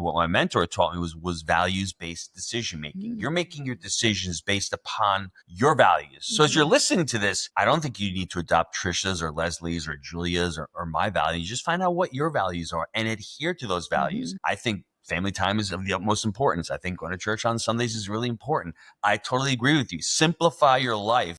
what my mentor taught me was values-based decision making. You're making your decisions based upon your values. So as you're listening to this, I don't think you need to adopt Tricia's or Leslie's or Julia's or my values. Just find out what your values are and adhere to those values. I think family time is of the utmost importance. I think going to church on Sundays is really important. I totally agree with you. Simplify your life.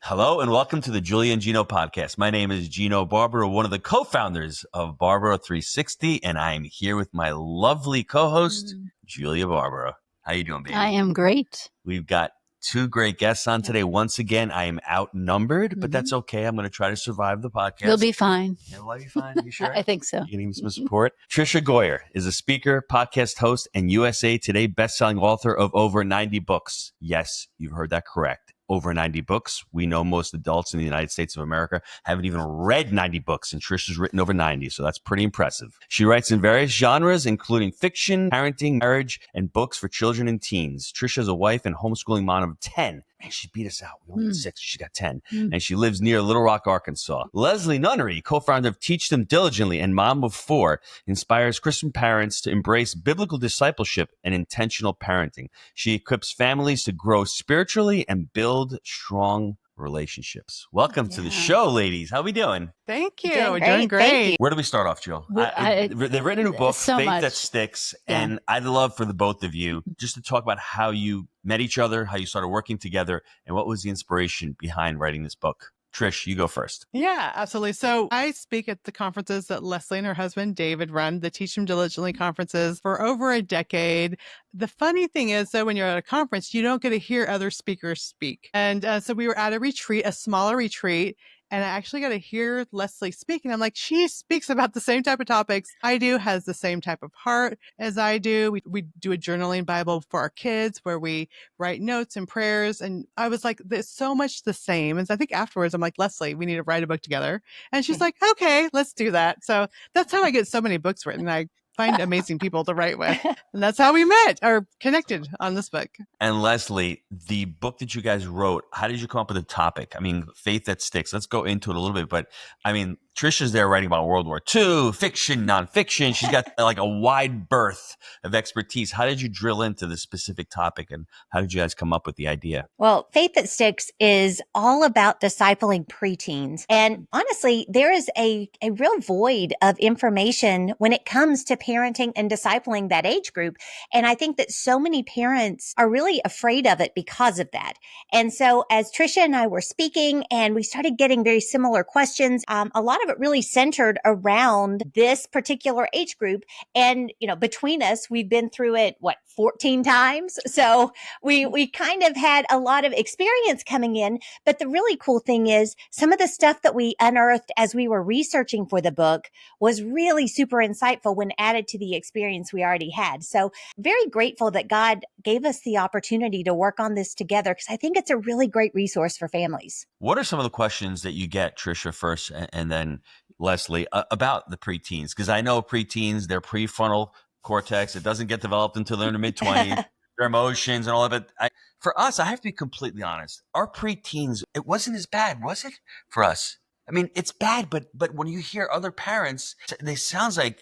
Hello and welcome to the Julia and Gino podcast. My name is Gino Barbaro, one of the co-founders of Barbaro 360, and I am here with my lovely co-host, Julia Barbaro. How you doing, baby? I am great. We've got two great guests on today. Once again, I am outnumbered, but that's okay. I'm going to try to survive the podcast. You'll be fine. Will be fine? You sure? I think so. You need some support. Tricia Goyer is a speaker, podcast host, and USA Today bestselling author of over 90 books. Yes, you've heard that correct. Over 90 books. We know most adults in the United States of America haven't even read 90 books, and Tricia's written over 90, so that's pretty impressive. She writes in various genres, including fiction, parenting, marriage, and books for children and teens. Tricia's a wife and homeschooling mom of 10. Man, she beat us out. We only had 6. She got 10. And she lives near Little Rock, Arkansas. Leslie Nunnery, co-founder of Teach Them Diligently and mom of 4, inspires Christian parents to embrace biblical discipleship and intentional parenting. She equips families to grow spiritually and build strong relationships. Welcome to the show, ladies. How we doing? Thank you. Doing We're great. doing great. Where do we start off, Jill? They've written a new book, so Faith much. That Sticks, and I'd love for the both of you just to talk about how you met each other, how you started working together, and what was the inspiration behind writing this book. Trish, you go first. Yeah, absolutely. So I speak at the conferences that Leslie and her husband David run, the Teach Them Diligently conferences, for over a decade. The funny thing is, though, when you're at a conference, you don't get to hear other speakers speak. And so we were at a retreat, a smaller retreat, and I actually got to hear Leslie speak. And I'm like, she speaks about the same type of topics I do, has the same type of heart as I do. We do a journaling Bible for our kids where we write notes and prayers. And I was like, there's so much the same. And so I think afterwards, I'm like, Leslie, we need to write a book together. And she's like, okay, let's do that. So that's how I get so many books written. I find amazing people to write with. And that's how we met or connected on this book. And Leslie, the book that you guys wrote, how did you come up with the topic? I mean, Faith That Sticks. Let's go into it a little bit. But I mean, Tricia's there writing about World War II, fiction, nonfiction. She's got like a wide berth of expertise. How did you drill into this specific topic, and how did you guys come up with the idea? Well, Faith That Sticks is all about discipling preteens. And honestly, there is a real void of information when it comes to parenting and discipling that age group. And I think that so many parents are really afraid of it because of that. And so as Tricia and I were speaking and we started getting very similar questions, a lot of it really centered around this particular age group. And, you know, between us, we've been through it, 14 times. So we kind of had a lot of experience coming in. But the really cool thing is some of the stuff that we unearthed as we were researching for the book was really super insightful when added to the experience we already had. So very grateful that God gave us the opportunity to work on this together, because I think it's a really great resource for families. What are some of the questions that you get, Tricia, first, and then Leslie, about the preteens? Because I know preteens, their prefrontal cortex, it doesn't get developed until they're in their mid-20s, their emotions and all of it. For us, I have to be completely honest. Our preteens, it wasn't as bad, was it, for us? I mean, it's bad, but when you hear other parents, they sounds like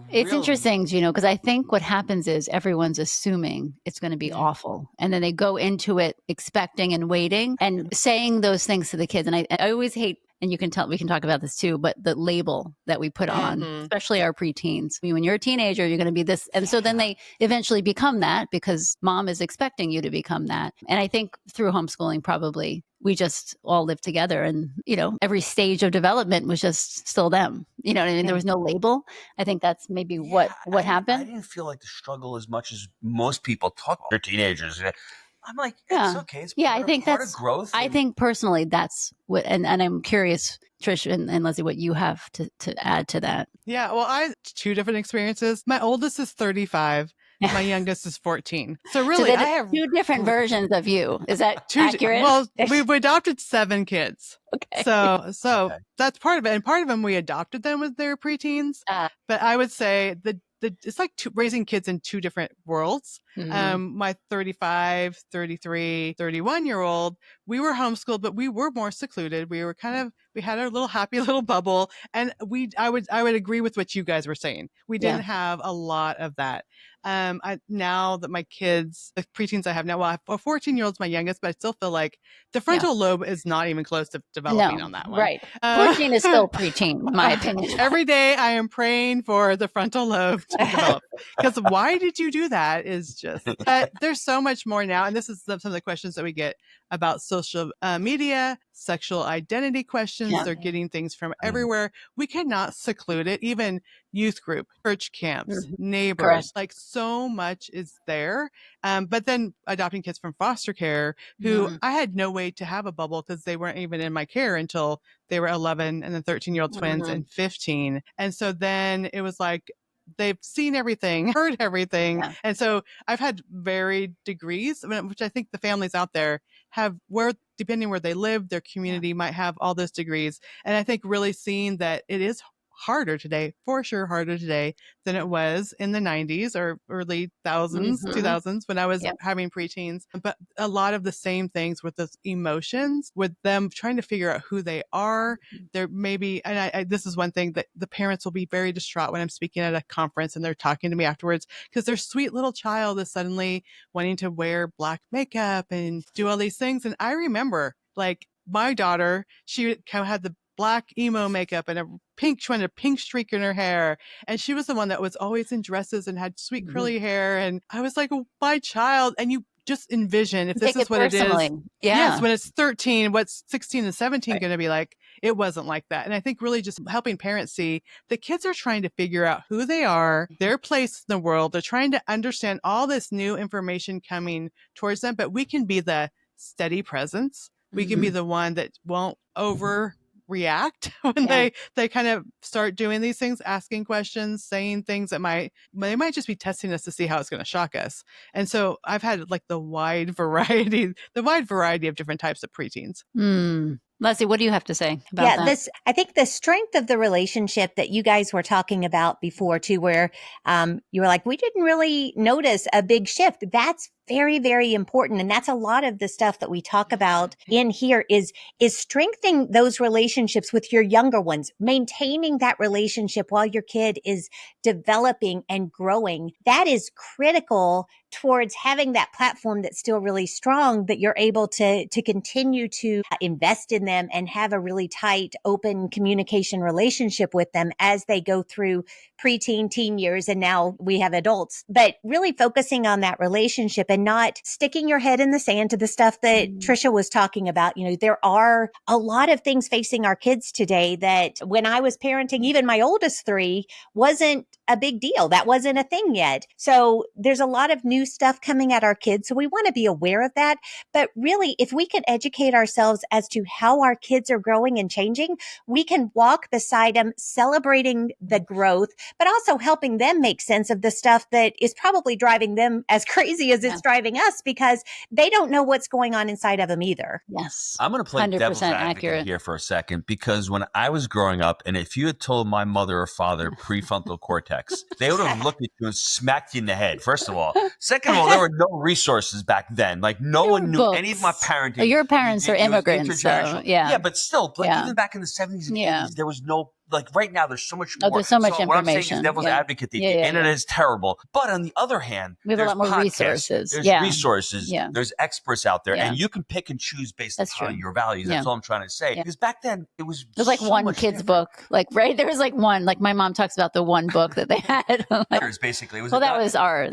It's interesting, Gino, because I think what happens is everyone's assuming it's going to be awful. And then they go into it expecting and waiting and saying those things to the kids. And I always hate, and you can tell, we can talk about this too, but the label that we put on, especially our preteens. I mean, when you're a teenager, you're going to be this. And so then they eventually become that because mom is expecting you to become that. And I think through homeschooling, probably we just all lived together, and, you know, every stage of development was just still them. You know what I mean? There was no label. I think that's maybe what happened. I didn't feel like the struggle as much as most people talk about. They're teenagers. I'm like, Yeah. it's okay. It's I think part that's of growth. I think personally that's what, and I'm curious, Trish and Leslie, what you have to add to that. Yeah, well, I had 2 different experiences. My oldest is 35. My youngest is 14. So really, so I have 2 different versions of you. Is that accurate? Well, we've adopted 7 kids. Okay. So that's part of it. And part of them, we adopted them with their preteens. But I would say the it's like raising kids in two different worlds. My 35, 33, 31-year-old, we were homeschooled, but we were more secluded. We were we had our little happy little bubble. And I would agree with what you guys were saying. We didn't have a lot of that. Now that my kids, the preteens I have now, well, I have a 14-year-old's my youngest, but I still feel like the frontal lobe is not even close to developing on that one. Right. 14 is still preteen, in my opinion. Every day I am praying for the frontal lobe to develop. Because why did you do that is just, there's so much more now. And this is some of the questions that we get about social media, sexual identity questions. They're getting things from everywhere. We cannot seclude it. Even youth group, church camps, neighbors, like so much is there. But then adopting kids from foster care who I had no way to have a bubble because they weren't even in my care until they were 11 and then 13-year-old twins and 15. And so then it was like, they've seen everything, heard everything. Yeah. And so I've had varied degrees, which I think the families out there have, where depending where they live, their community might have all those degrees. And I think really seeing that it is harder today, for sure harder today than it was in the 90s or early 2000s when I was having preteens. But a lot of the same things with those emotions, with them trying to figure out who they are. There may be, and I this is one thing that the parents will be very distraught when I'm speaking at a conference and they're talking to me afterwards because their sweet little child is suddenly wanting to wear black makeup and do all these things. And I remember, like, my daughter, she kind of had the black emo makeup and she wanted a pink streak in her hair. And she was the one that was always in dresses and had sweet curly hair. And I was like, oh, my child. And you just envision if this is what it is. Yes, when it's 13, what's 16 and 17 going to be like? It wasn't like that. And I think really just helping parents see the kids are trying to figure out who they are, their place in the world. They're trying to understand all this new information coming towards them, but we can be the steady presence. We can be the one that won't overreact when they kind of start doing these things, asking questions, saying things that they might just be testing us to see how it's going to shock us. And so I've had like the wide variety of different types of preteens. Leslie, what do you have to say about that? I think the strength of the relationship that you guys were talking about before too, where you were like, we didn't really notice a big shift. That's very, very important. And that's a lot of the stuff that we talk about in here is strengthening those relationships with your younger ones, maintaining that relationship while your kid is developing and growing. That is critical towards having that platform that's still really strong, that you're able to continue to invest in them and have a really tight, open communication relationship with them as they go through preteen, teen years, and now we have adults. But really focusing on that relationship and not sticking your head in the sand to the stuff that Tricia was talking about. You know, there are a lot of things facing our kids today that when I was parenting, even my oldest 3, wasn't a big deal. That wasn't a thing yet. So there's a lot of new stuff coming at our kids. So we want to be aware of that. But really, if we can educate ourselves as to how our kids are growing and changing, we can walk beside them, celebrating the growth, but also helping them make sense of the stuff that is probably driving them as crazy as it's driving us, because they don't know what's going on inside of them either. Yes. I'm going to play devil's advocate here for a second, because when I was growing up, and if you had told my mother or father prefrontal cortex, they would have looked at you and smacked you in the head, first of all. Second of all, there were no resources back then. Like, no one knew any of my parenting. Your parents are immigrants, so yeah, but still, like, even back in the 70s and 80s, there was no, like, right now, there's so much more. There's so much information. What I'm saying is devil's advocate. The internet is terrible. But on the other hand, we have a lot more resources. There's resources. There's experts out there. And you can pick and choose based on your values. That's all I'm trying to say. Because back then, it was There's like one kid's book. Like, right? There was like one. Like, my mom talks about the one book that they had. Like, basically. It was that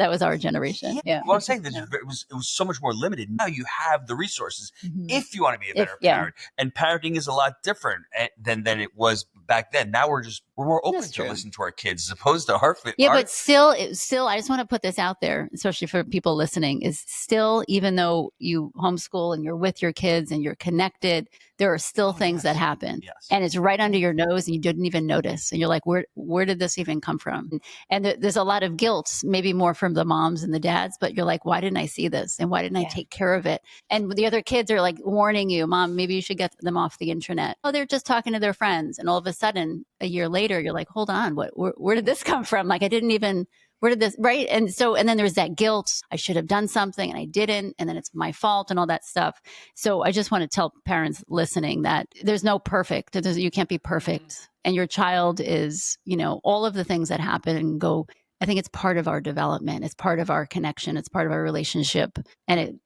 was our generation. Yeah. Well, I'm saying that it was so much more limited. Now you have the resources if you want to be a better parent. And parenting is a lot different than it was back then. Now we're more open to listen to our kids as opposed to our but still, I just want to put this out there, especially for people listening, is still, even though you homeschool and you're with your kids and you're connected, there are still things that happen. Yes. And it's right under your nose and you didn't even notice. And you're like, where did this even come from? And there's a lot of guilt, maybe more from the moms and the dads, but you're like, why didn't I see this? And why didn't I take care of it? And the other kids are like warning you, Mom, maybe you should get them off the internet. Oh, they're just talking to their friends. And all of a sudden a year later, you're like, hold on, where did this come from? Like, I didn't even, where did this, right? And then there's that guilt. I should have done something and I didn't. And then it's my fault and all that stuff. So I just want to tell parents listening that there's no perfect. You can't be perfect. And your child is, all of the things that happen and go, I think it's part of our development. It's part of our connection. It's part of our relationship. And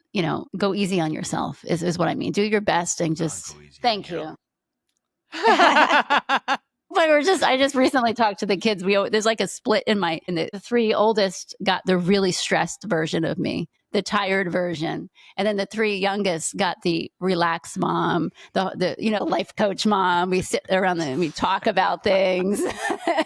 go easy on yourself is what I mean. Do your best and just thank you. But I just recently talked to the kids. There's like a split in the three oldest got the really stressed version of me, the tired version. And then the three youngest got the relaxed mom, the life coach mom. We sit around and we talk about things.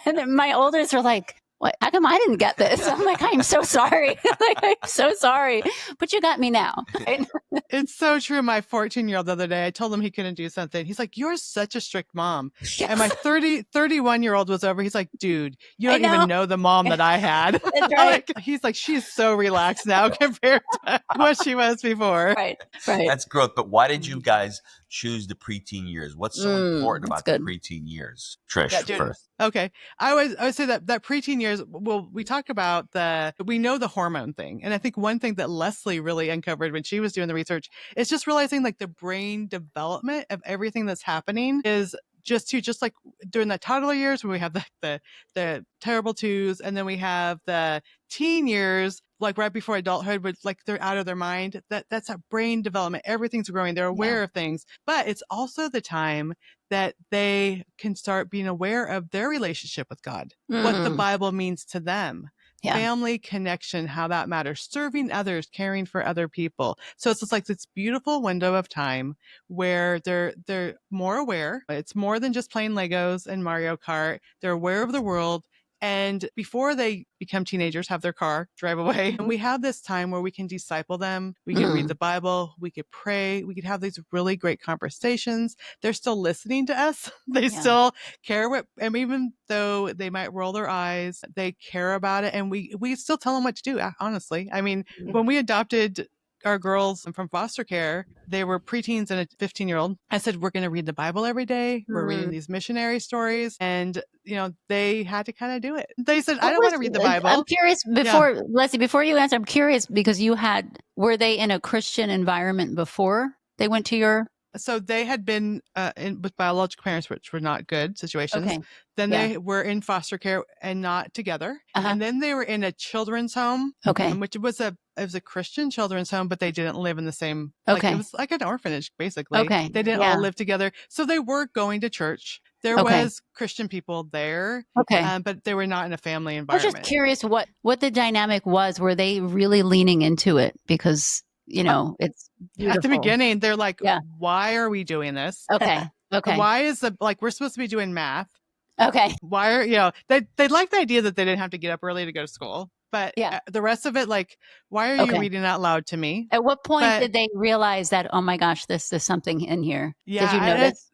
And then my oldest are like, what? How come I didn't get this? I'm like, I'm so sorry. I'm so sorry. But you got me now. Right? It's so true. My 14-year-old the other day, I told him he couldn't do something. He's like, you're such a strict mom. Yes. And my 31-year-old was over. He's like, dude, you don't even know the mom that I had. That's right. He's like, she's so relaxed now compared to what she was before. Right. That's growth. But why did you guys choose the preteen years? What's so important about the preteen years? Trish, first. Okay. I would say that preteen years, well, we talk about we know the hormone thing. And I think one thing that Leslie really uncovered when she was doing the research is just realizing like the brain development of everything that's happening is just like during the toddler years when we have the terrible twos, and then we have the teen years, like right before adulthood, with like they're out of their mind. That's a brain development. Everything's growing. They're aware of things, but it's also the time that they can start being aware of their relationship with God, what the Bible means to them. Yeah. Family connection, how that matters, serving others, caring for other people. So it's just like this beautiful window of time where they're more aware. It's more than just playing Legos and Mario Kart. They're aware of the world. And before they become teenagers, have their car, drive away. And we have this time where we can disciple them. We can read the Bible. We could pray. We could have these really great conversations. They're still listening to us. They still care and even though they might roll their eyes, they care about it. And we still tell them what to do, honestly. I mean, when we adopted our girls from foster care, they were preteens and a 15-year-old. I said, we're going to read the Bible every day. We're reading these missionary stories. And, they had to kind of do it. They said, I don't want to read the Bible. I'm curious Leslie, before you answer, I'm curious because were they in a Christian environment before they went to your... So they had been with biological parents, which were not good situations. Okay. Then they were in foster care and not together. And then they were in a children's home, which was a Christian children's home, but they didn't live in the same. It was like an orphanage, basically. They didn't all live together. So they were going to church. There was Christian people there, but they were not in a family environment. I was just curious what the dynamic was. Were they really leaning into it? Because it's beautiful. At the beginning, they're like, why are we doing this? Okay. Why is we're supposed to be doing math? Okay. Why are, they like the idea that they didn't have to get up early to go to school. But the rest of it, why are you reading out loud to me? At what point did they realize that, oh my gosh, this is something in here? Yeah, did you notice?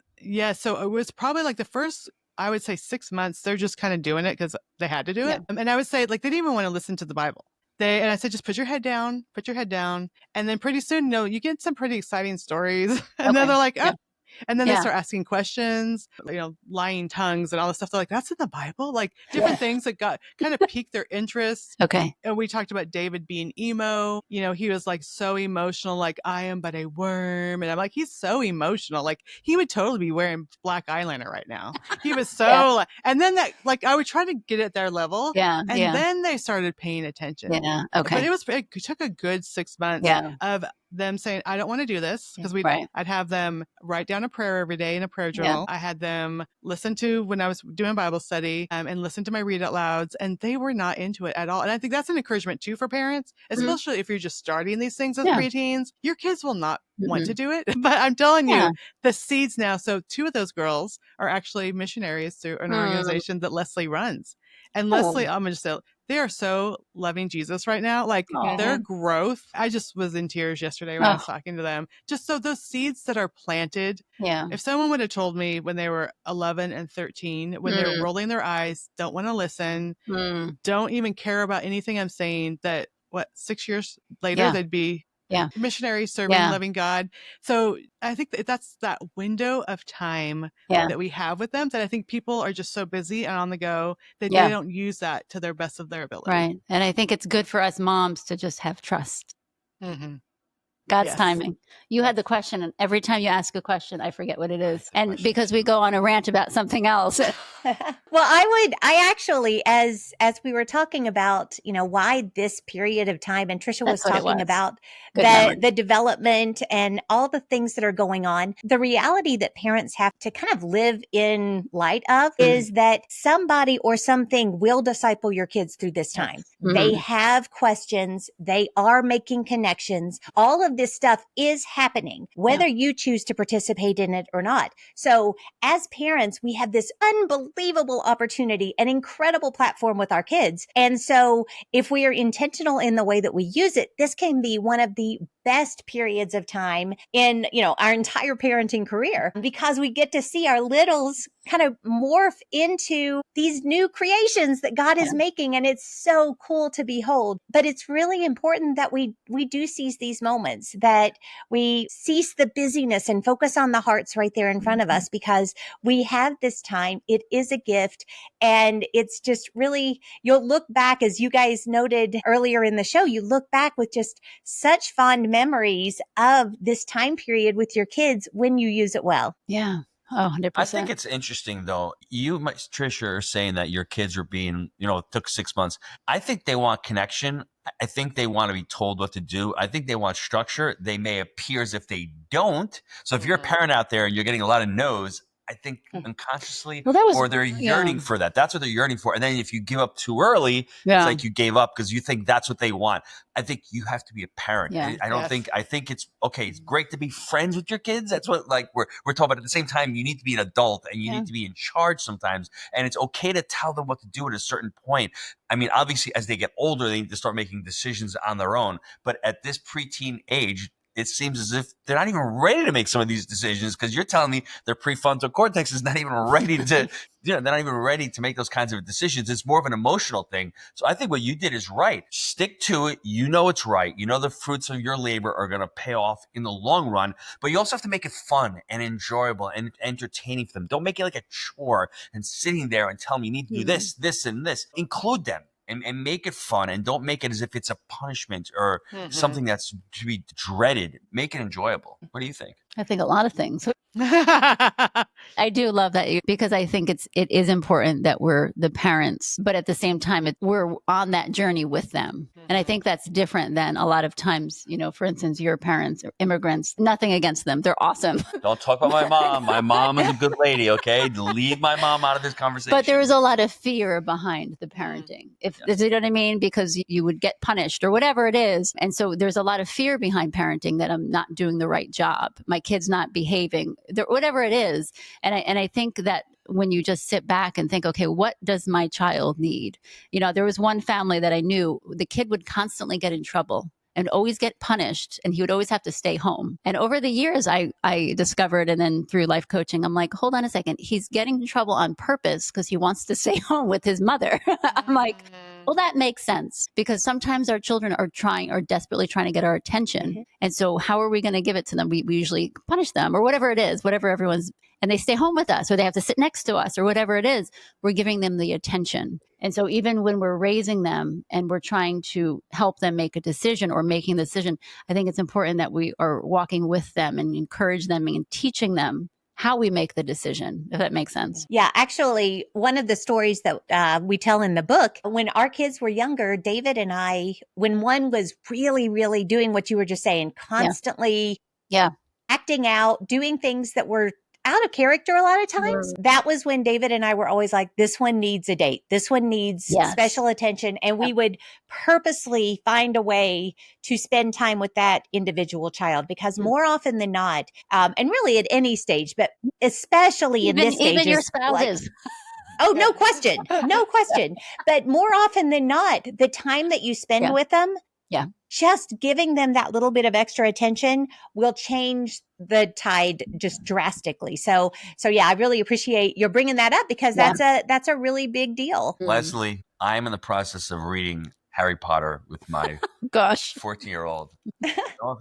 So it was probably the first, I would say 6 months, they're just kind of doing it because they had to do it. And I would say they didn't even want to listen to the Bible. And I said, just put your head down. And then pretty soon, you get some pretty exciting stories. And then they're like, oh. And then they start asking questions, lying tongues and all this stuff. They're like, that's in the Bible? Different things that got kind of piqued their interest. Okay. And we talked about David being emo. He was so emotional, I am but a worm. And I'm like, he's so emotional. He would totally be wearing black eyeliner right now. He was so, and then I would try to get at their level. Yeah. And then they started paying attention. Yeah. Okay. But it took a good 6 months of them saying, I don't want to do this, because I'd have them write down a prayer every day in a prayer journal. I had them listen to, when I was doing Bible study, and listen to my read out louds, and they were not into it at all. And I think that's an encouragement too for parents, especially if you're just starting these things as preteens. Your kids will not want to do it, but I'm telling you, the seeds now. So 2 of those girls are actually missionaries through an organization that Leslie runs. And Leslie, I'm going to say, they are so loving Jesus right now. Their growth. I just was in tears yesterday when I was talking to them. Just so those seeds that are planted. Yeah. If someone would have told me when they were 11 and 13, when they're rolling their eyes, don't want to listen, don't even care about anything I'm saying, that 6 years later they'd be Yeah. missionaries serving Yeah. loving God. So I think that's that window of time that we have with them that I think people are just so busy and on the go that they don't use that to their best of their ability. Right. And I think it's good for us moms to just have trust. Mm-hmm. God's timing. You had the question, and every time you ask a question, I forget what it is. And because we go on a rant about something else. Well, I actually, as we were talking about, why this period of time, and Tricia was talking about the development and all the things that are going on. The reality that parents have to kind of live in light of is that somebody or something will disciple your kids through this time. They have questions. They are making connections. All of this stuff is happening, whether you choose to participate in it or not. So as parents, we have this unbelievable opportunity, an incredible platform with our kids. And so if we are intentional in the way that we use it, this can be one of the best periods of time in, our entire parenting career, because we get to see our littles kind of morph into these new creations that God is making. And it's so cool to behold. But it's really important that we do seize these moments, that we cease the busyness and focus on the hearts right there in front of us, because we have this time. It is a gift. And it's just really, you'll look back, as you guys noted earlier in the show, you look back with just such fond memories of this time period with your kids when you use it well. Yeah. Oh, 100%. I think it's interesting, though. You, Tricia, are saying that your kids are being, it took 6 months. I think they want connection. I think they want to be told what to do. I think they want structure. They may appear as if they don't. So if you're a parent out there and you're getting a lot of no's, I think unconsciously, or they're yearning for that. That's what they're yearning for. And then if you give up too early, it's like you gave up because you think that's what they want. I think you have to be a parent. Yeah. I think it's okay. It's great to be friends with your kids. That's what we're talking about. At the same time, you need to be an adult and you need to be in charge sometimes. And it's okay to tell them what to do at a certain point. I mean, obviously, as they get older, they need to start making decisions on their own. But at this preteen age, it seems as if they're not even ready to make some of these decisions, because you're telling me their prefrontal cortex is not even ready to, they're not even ready to make those kinds of decisions. It's more of an emotional thing. So I think what you did is right. Stick to it. You know it's right. You know the fruits of your labor are going to pay off in the long run, but you also have to make it fun and enjoyable and entertaining for them. Don't make it like a chore and sitting there and tell them you need to do this, this, and this. Include them. And make it fun, and don't make it as if it's a punishment or something that's to be dreaded. Make it enjoyable. What do you think? I think a lot of things. I do love that, because I think it is important that we're the parents, but at the same time, we're on that journey with them. And I think that's different than a lot of times, for instance, your parents or immigrants, nothing against them. They're awesome. Don't talk about my mom. My mom is a good lady, okay? Leave my mom out of this conversation. But there is a lot of fear behind the parenting. You know what I mean? Because you would get punished or whatever it is. And so there's a lot of fear behind parenting, that I'm not doing the right job. My kid's not behaving, whatever it is. And I think that when you just sit back and think, okay, what does my child need? There was one family that I knew, the kid would constantly get in trouble and always get punished, and he would always have to stay home. And over the years, I discovered, and then through life coaching, I'm like, hold on a second, he's getting in trouble on purpose because he wants to stay home with his mother. I'm like, well, that makes sense, because sometimes our children are desperately trying to get our attention. And so how are we going to give it to them? We usually punish them or whatever it is, and they stay home with us, or they have to sit next to us, or whatever it is, we're giving them the attention. And so even when we're raising them and we're trying to help them make a decision or making a decision, I think it's important that we are walking with them and encourage them and teaching them how we make the decision, if that makes sense. Yeah, actually, one of the stories that we tell in the book, when our kids were younger, David and I, when one was really, really doing what you were just saying, constantly acting out, doing things that were out of character a lot of times, that was when David and I were always like, this one needs a date. This one needs special attention. And we would purposely find a way to spend time with that individual child, because more often than not, and really at any stage, but especially in this stage, even your spouses. Oh, no question. No question. But more often than not, the time that you spend with them, just giving them that little bit of extra attention will change the tide just drastically. So yeah, I really appreciate you're bringing that up, because that's a really big deal. Leslie, I'm in the process of reading Harry Potter with my Gosh. 14-year-old.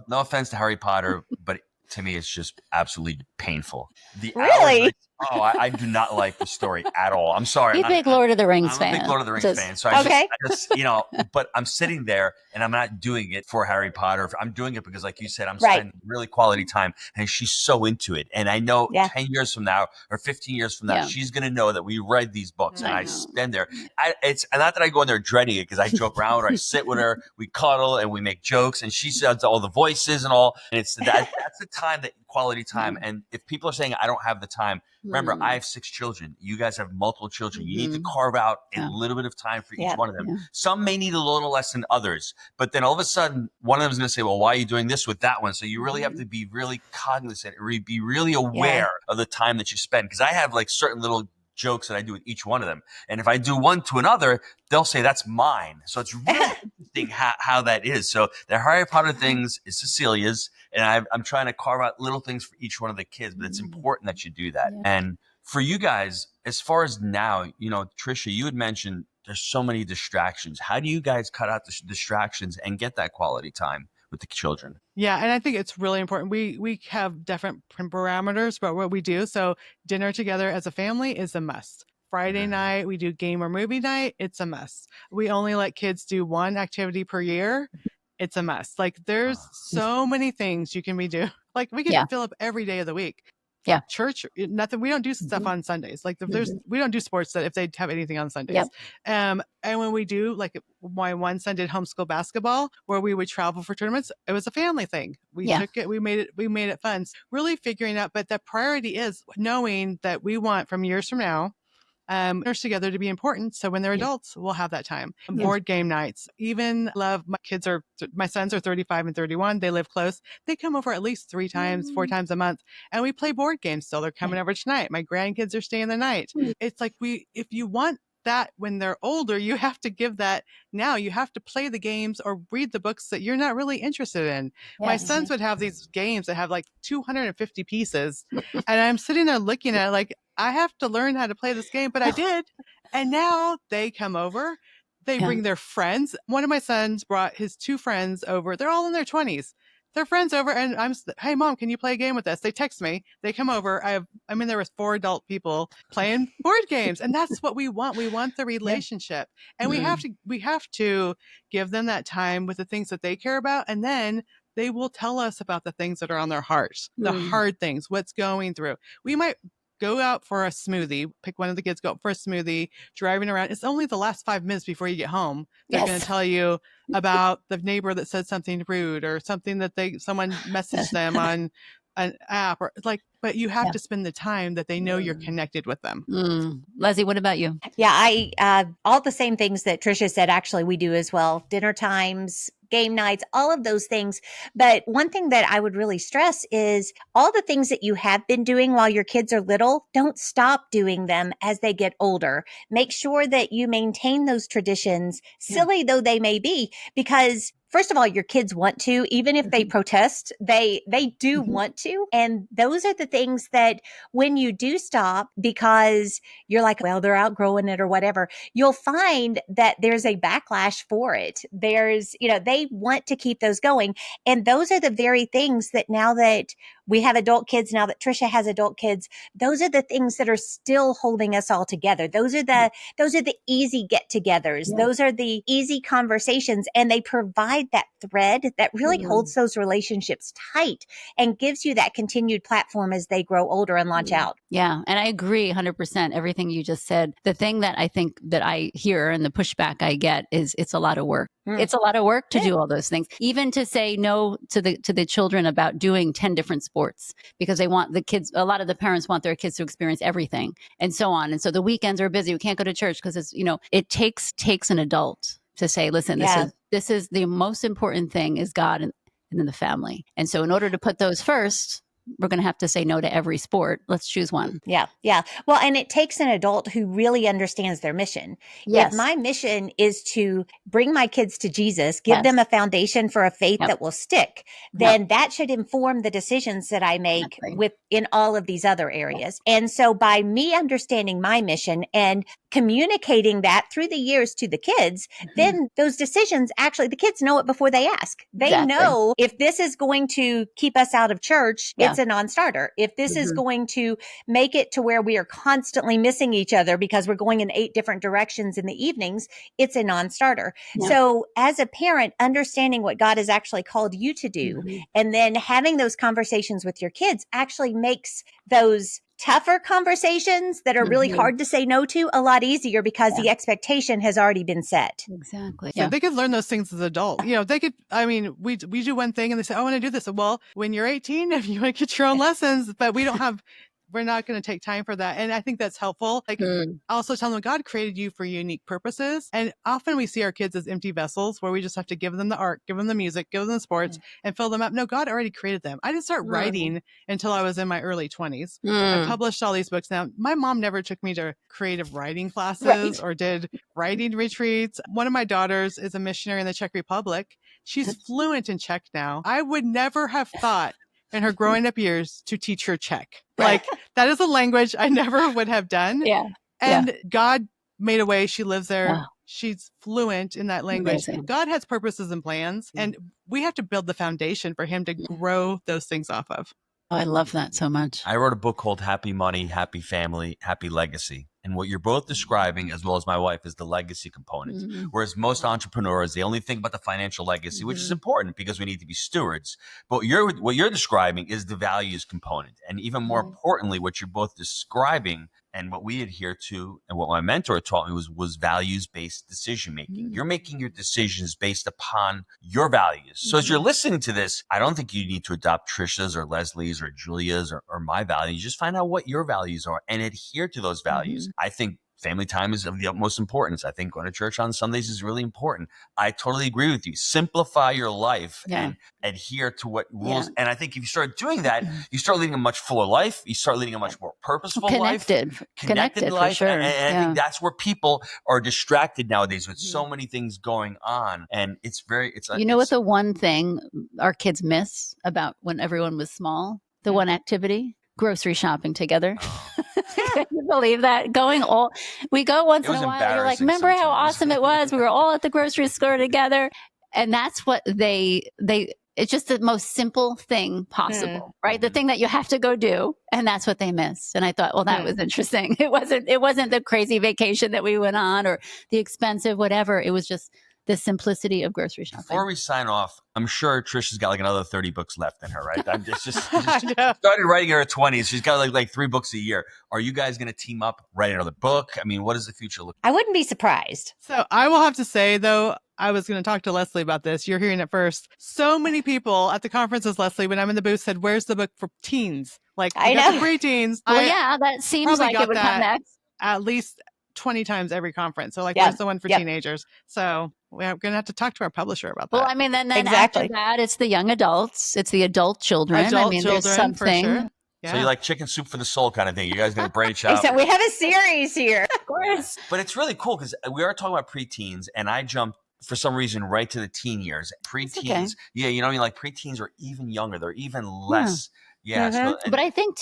No offense to Harry Potter, but to me, it's just absolutely painful. The Really? I do not like the story at all. I'm sorry. He's a big Lord of the Rings I'm fan. a big Lord of the Rings Just- fan. So I Okay. just, but I'm sitting there and I'm not doing it for Harry Potter. I'm doing it because, like you said, I'm Right. spending really quality time, and she's so into it. And I know Yeah. 10 years from now or 15 years from now, Yeah. she's going to know that we read these books, and I I know. spend there. It's not that I go in there dreading it, because I joke around with her, I sit with her, we cuddle and we make jokes, and she does all the voices and all. And it's that's the time, that quality time. And if people are saying I don't have the time, remember, I have 6 children. You guys have multiple children. You need to carve out a little bit of time for each one of them. Yeah. Some may need a little less than others, but then all of a sudden, one of them is going to say, well, why are you doing this with that one? So you really have to be really cognizant, or be really aware of the time that you spend. Because I have like certain little jokes that I do with each one of them. And if I do one to another, they'll say that's mine. So it's really interesting how that is. So the Harry Potter things is Cecilia's, and I'm trying to carve out little things for each one of the kids, but it's important that you do that. Yeah. And for you guys, as far as now, Tricia, you had mentioned there's so many distractions. How do you guys cut out the distractions and get that quality time with the children? Yeah, and I think it's really important. We have different parameters about what we do. So dinner together as a family is a must. Friday night, we do game or movie night. It's a must. We only let kids do one activity per year. It's a must. Like, there's so many things you can be doing. Like, we can fill up every day of the week. Yeah. Church, nothing. We don't do stuff on Sundays. Like, we don't do sports that if they have anything on Sundays. Yep. And when we do, like, my one son did homeschool basketball, where we would travel for tournaments. It was a family thing. We took it. We made it fun. Really figuring out, but the priority is knowing that we want, from years from now, dinners together to be important. So when they're adults, we'll have that time. Board game nights. Even love, my sons are 35 and 31. They live close. They come over at least 3 times, 4 times a month, and we play board games. Still, they're coming over tonight. My grandkids are staying the night. It's like, if you want that when they're older, you have to give that now. You have to play the games or read the books that you're not really interested in. My sons would have these games that have like 250 pieces, and I'm sitting there looking at it like, I have to learn how to play this game, but I did. And now they come over, they bring their friends. One of my sons brought his 2 friends over. They're all in their 20s. They're friends over, and hey, Mom, can you play a game with us? They text me. They come over. There was 4 adult people playing board games, and that's what we want. We want the relationship, and we have to give them that time with the things that they care about, and then they will tell us about the things that are on their hearts, the hard things, what's going through. We might go out for a smoothie, pick one of the kids, go out for a smoothie, driving around. It's only the last 5 minutes before you get home. They're going to tell you about the neighbor that said something rude, or something that someone messaged them on an app, or like, but you have to spend the time that they know you're connected with them. Leslie, what about you? Yeah, I all the same things that Tricia said, actually, we do as well. Dinner times, game nights, all of those things. But one thing that I would really stress is all the things that you have been doing while your kids are little, don't stop doing them as they get older. Make sure that you maintain those traditions, silly though they may be, because first of all, your kids want to, even if they protest, they do want to. And those are the things that when you do stop because you're like, well, they're outgrowing it or whatever, you'll find that there's a backlash for it. There's, they want to keep those going. And those are the very things that, now that we have adult kids, now that Tricia has adult kids, those are the things that are still holding us all together. Those are the easy get-togethers. Yeah. Those are the easy conversations, and they provide that thread that really holds those relationships tight and gives you that continued platform as they grow older and launch out. Yeah. And I agree 100% everything you just said. The thing that I think that I hear and the pushback I get is it's a lot of work. It's a lot of work to do all those things, even to say no to the children about doing 10 different sports, because they want the kids, a lot of the parents want their kids to experience everything and so on. And so the weekends are busy. We can't go to church because it's, it takes an adult to say, listen, this is the most important thing is God and then the family. And so in order to put those first, we're going to have to say no to every sport. Let's choose one. Yeah. Yeah. Well, and it takes an adult who really understands their mission. Yes. If my mission is to bring my kids to Jesus, give them a foundation for a faith that will stick, then that should inform the decisions that I make in all of these other areas. And so by me understanding my mission and communicating that through the years to the kids, then those decisions actually, the kids know it before they ask. They know if this is going to keep us out of church, it's a non-starter. If this is going to make it to where we are constantly missing each other because we're going in 8 different directions in the evenings, it's a non-starter. So as a parent, understanding what God has actually called you to do, and then having those conversations with your kids actually makes those tougher conversations that are really hard to say no to a lot easier because the expectation has already been set. Exactly. So they could learn those things as adults. You know, they could, I mean, we do one thing and they say, I want to do this. Well, when you're 18, if you want to get your own lessons, but we're not going to take time for that. And I think that's helpful. Like also tell them God created you for unique purposes. And often we see our kids as empty vessels where we just have to give them the art, give them the music, give them the sports and fill them up. No, God already created them. I didn't start writing until I was in my early 20s. I published all these books. Now, my mom never took me to creative writing classes or did writing retreats. One of my daughters is a missionary in the Czech Republic. She's fluent in Czech now. I would never have thought in her growing up years to teach her Czech. Like that is a language I never would have done. And God made a way. She lives there. She's fluent in that language. Amazing. God has purposes and plans, and we have to build the foundation for him to grow those things off of. Oh, I love that so much. I wrote a book called Happy Money, Happy Family, Happy Legacy. And what you're both describing, as well as my wife, is the legacy component. Whereas most entrepreneurs, they only think about the financial legacy, which is important because we need to be stewards. But what you're describing is the values component. And even more importantly, what you're both describing and what we adhere to and what my mentor taught me was values-based decision-making. You're making your decisions based upon your values. So as you're listening to this, I don't think you need to adopt Tricia's or Leslie's or Julia's or my values. Just find out what your values are and adhere to those values. I think family time is of the utmost importance. I think going to church on Sundays is really important. I totally agree with you. Simplify your life and adhere to what rules. And I think if you start doing that, you start leading a much fuller life. You start leading a much more purposeful life. Connected life. For sure. And I think that's where people are distracted nowadays with so many things going on. And it's you know what the one thing our kids miss about when everyone was small? The one activity? Grocery shopping together. Can you believe that? We go once in a while. You're like, remember how awesome it was? We were all at the grocery store together. And that's what it's just the most simple thing possible, right? The thing that you have to go do. And that's what they miss. And I thought, well, that was interesting. It wasn't the crazy vacation that we went on or the expensive, whatever. It was just the simplicity of grocery shopping. Before we sign off, I'm sure Tricia's got like another 30 books left in her, right? I'm just started writing in her 20s. She's got like 3 books a year. Are you guys going to team up, write another book? I mean, what does the future look like? I wouldn't be surprised. So I will have to say, though, I was going to talk to Leslie about this. You're hearing it first. So many people at the conferences, Leslie, when I'm in the booth, said, "Where's the book for teens?" Like, I got the preteens. Well, that seems like it would come next. At least 20 times every conference. So like, where's the one for teenagers? So we're going to have to talk to our publisher about that. Well, I mean, then after that, it's the young adults. It's the adult children. There's something. For sure. Yeah. So you like chicken soup for the soul kind of thing. You guys going to branch out. Except we have a series here. Of course. But it's really cool because we are talking about preteens and I jumped for some reason right to the teen years. Preteens. Yeah. You know what I mean? Like preteens are even younger. They're even less. Yeah. So, but I think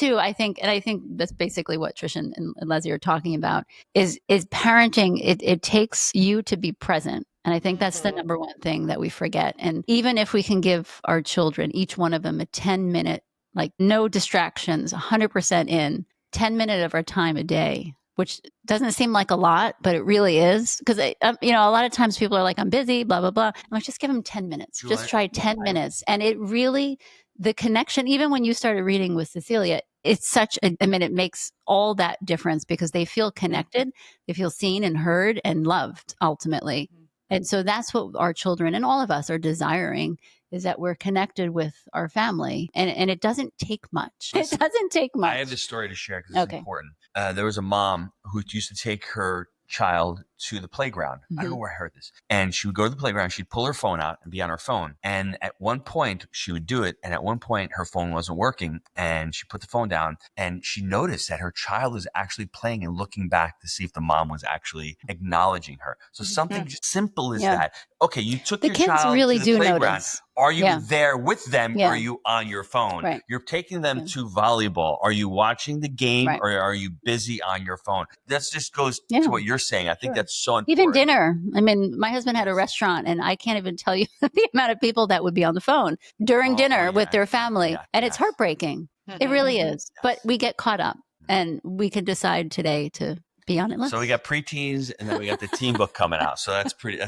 that's basically what Tricia and Leslie are talking about is parenting. It takes you to be present. And I think that's the number one thing that we forget. And even if we can give our children, each one of them, a 10-minute, like no distractions, 100% in, 10 minutes of our time a day, which doesn't seem like a lot, but it really is. Because, a lot of times people are like, I'm busy, blah, blah, blah. I'm like, just give them 10 minutes. Just try 10 minutes. And it really, the connection, even when you started reading with Cecilia, it's it makes all that difference because they feel connected. They feel seen and heard and loved ultimately. And so that's what our children and all of us are desiring, is that we're connected with our family. And it doesn't take much. It doesn't take much. I have this story to share because it's important. There was a mom who used to take her child to the playground. I don't know where I heard this. And she would go to the playground, she'd pull her phone out and be on her phone. And at one point she would do it. And at one point her phone wasn't working and she put the phone down and she noticed that her child was actually playing and looking back to see if the mom was actually acknowledging her. So something just simple as that. Okay, you took your kids child really to the do playground. notice. Are you there with them or are you on your phone? Right. You're taking them to volleyball. Are you watching the game Right. or are you busy on your phone? That just goes to what you're saying. I think that's so important. Even dinner. I mean, my husband had a restaurant and I can't even tell you the amount of people that would be on the phone during dinner with their family. And it's heartbreaking. It really is. But we get caught up and we can decide today to be on it less. So we got preteens and then we got the teen book coming out. So that's pretty.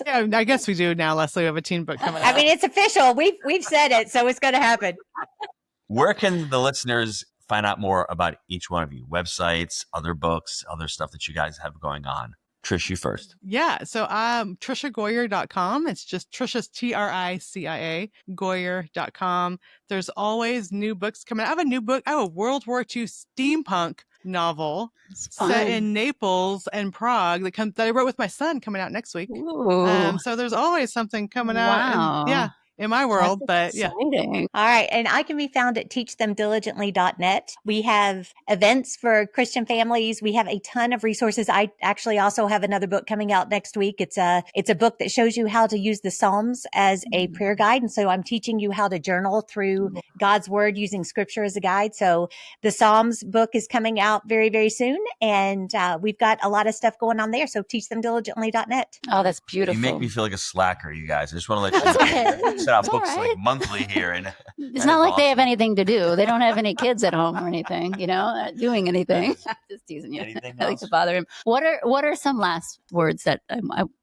Yeah, I guess we do now, Leslie. We have a teen book coming out. I mean, it's official. We've said it, so it's going to happen. Where can the listeners find out more about each one of you? Websites, other books, other stuff that you guys have going on? Trish, you first. Yeah. So TriciaGoyer.com. It's just Tricia's Tricia Goyer.com. There's always new books coming out. I have a new book. I have a World War II steampunk novel set in Naples and Prague that I wrote with my son coming out next week. So there's always something coming out. And, in my world, That's exciting. All right. And I can be found at teachthemdiligently.net. We have events for Christian families. We have a ton of resources. I actually also have another book coming out next week. It's a book that shows you how to use the Psalms as a prayer guide. And so I'm teaching you how to journal through God's word using scripture as a guide. So the Psalms book is coming out very, very soon. And we've got a lot of stuff going on there. So teachthemdiligently.net. Oh, that's beautiful. You make me feel like a slacker, you guys. I just want to let you know. Set out books like monthly here. And it's not like they have anything to do. They don't have any kids at home or anything, not doing anything. Just teasing you. I like to bother him. What are some last words that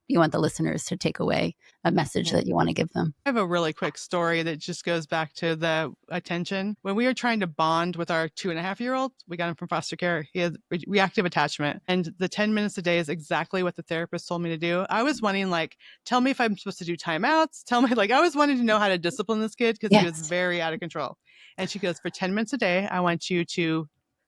you want the listeners to take away, a message that you want to give them? I have a really quick story that just goes back to the attention. When we were trying to bond with our 2.5-year-old, we got him from foster care. He has reactive attachment. And the 10 minutes a day is exactly what the therapist told me to do. I was wanting, tell me if I'm supposed to do timeouts. Tell me, I was wanting to know how to discipline this kid because he was very out of control. And she goes, for 10 minutes a day, I want you to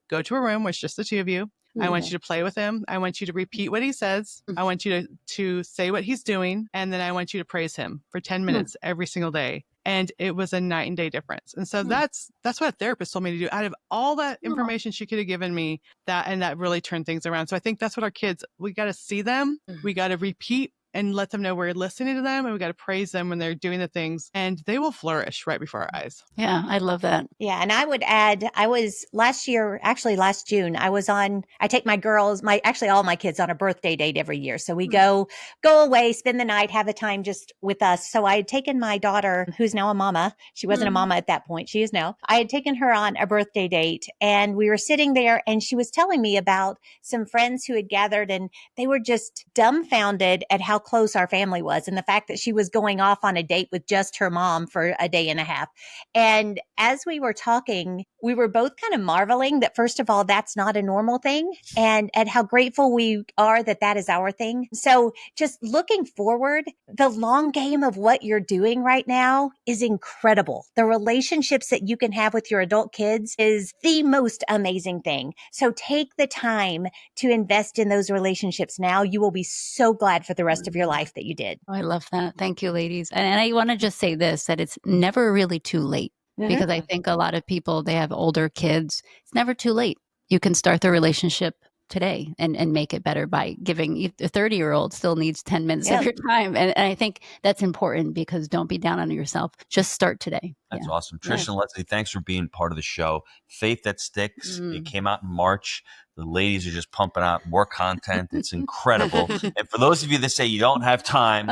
go to a room where it's just the two of you. I want you to play with him. I want you to repeat what he says. I want you to say what he's doing. And then I want you to praise him for 10 minutes every single day. And it was a night and day difference. And so that's what a therapist told me to do. Out of all that information she could have given me, that really turned things around. So I think that's what our kids, we got to see them. We got to repeat and let them know we're listening to them, and we got to praise them when they're doing the things, and they will flourish right before our eyes. Yeah, I love that. Yeah. And I would add, I was last June, I take my girls, all my kids on a birthday date every year. So we go away, spend the night, have a time just with us. So I had taken my daughter, who's now a mama. She wasn't a mama at that point. She is now. I had taken her on a birthday date, and we were sitting there, and she was telling me about some friends who had gathered, and they were just dumbfounded at how close our family was and the fact that she was going off on a date with just her mom for a day and a half. And as we were talking, we were both kind of marveling that, first of all, that's not a normal thing, and at how grateful we are that is our thing. So just looking forward, the long game of what you're doing right now is incredible. The relationships that you can have with your adult kids is the most amazing thing. So take the time to invest in those relationships now. You will be so glad for the rest of your life that you did. Oh, I love that. Thank you, ladies. And I want to just say this, that it's never really too late. Because I think a lot of people, they have older kids. It's never too late. You can start the relationship today and make it better by giving. A 30-year-old still needs 10 minutes of your time. And I think that's important, because don't be down on yourself. Just start today. That's awesome. Tricia and Leslie, thanks for being part of the show. Faith That Sticks. It came out in March. The ladies are just pumping out more content. It's incredible. And for those of you that say you don't have time,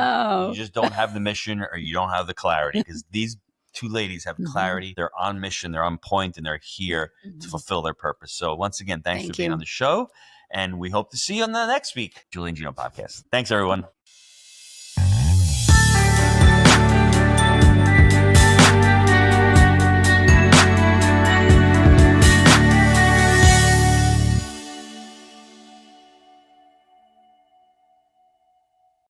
you just don't have the mission, or you don't have the clarity, because these two ladies have clarity. They're on mission. They're on point, and they're here to fulfill their purpose. So once again, thanks for being on the show. And we hope to see you on the next week, Julia and Gino podcast. Thanks, everyone.